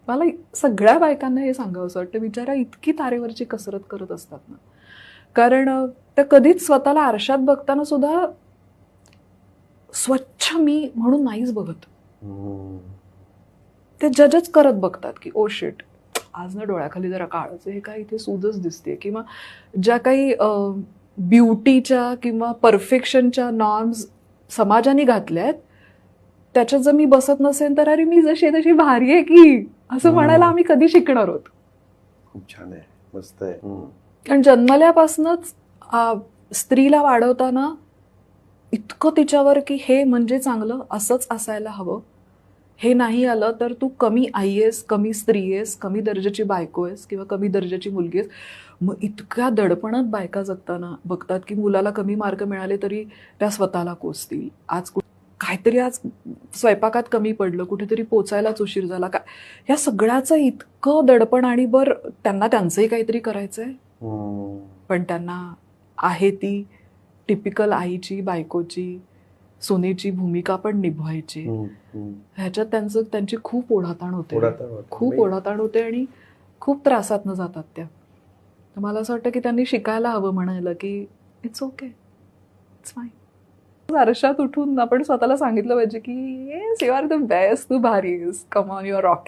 मला सगळ्या बायकांना हे सांगावंसं वाटतं, बिचारा इतकी तारेवरची कसरत करत असतात ना, कारण त्या कधीच स्वतःला आरशात बघताना सुद्धा स्वच्छ मी म्हणून नाहीच बघत. ते जजच करत बघतात की ओ शिट, आज ना डोळ्याखाली जरा काळच, हे काय इथे सूजच दिसते, किंवा ज्या काही ब्युटीच्या किंवा परफेक्शनच्या नॉर्म्स समाजाने घातल्यात त्याच्यात जर मी बसत नसेल तर अरे मी जशी तशी भारी आहे की, असं म्हणायला आम्ही कधी शिकणार आहोत. खूप छान आहे, मस्त आहे. कारण जन्मल्यापासूनच स्त्रीला वाढवताना इतकं तिच्यावर की हे म्हणजे चांगलं, असंच असायला हवं, हे नाही आलं तर तू कमी आई आहेस, कमी स्त्री आहेस, कमी दर्जाची बायको आहेस किंवा कमी दर्जाची मुलगी आहेस. मग इतक्या दडपणात बायका जगताना बघतात की मुलाला कमी मार्क मिळाले तरी त्या स्वतःला कोसतील. काहीतरी आज स्वयंपाकात कमी पडलं, कुठेतरी पोचायलाच उशीर झाला, का ह्या सगळ्याचं इतकं दडपण. आणि बरं त्यांना त्यांचंही काहीतरी करायचंय, पण त्यांना आहे ती टिपिकल आईची, बायकोची, सुनेची भूमिका पण निभवायची. ह्याच्यात त्यांची खूप ओढाताण होते, खूप ओढाताण होते आणि खूप त्रासातनं जातात त्या. मला असं वाटतं की त्यांनी शिकायला हवं म्हणायला की इट्स ओके, इट्स फाईन. आरशात उठून आपण स्वतःला सांगितलं पाहिजे की yes you are the best, तू भारी आहेस, come on, you are rocking.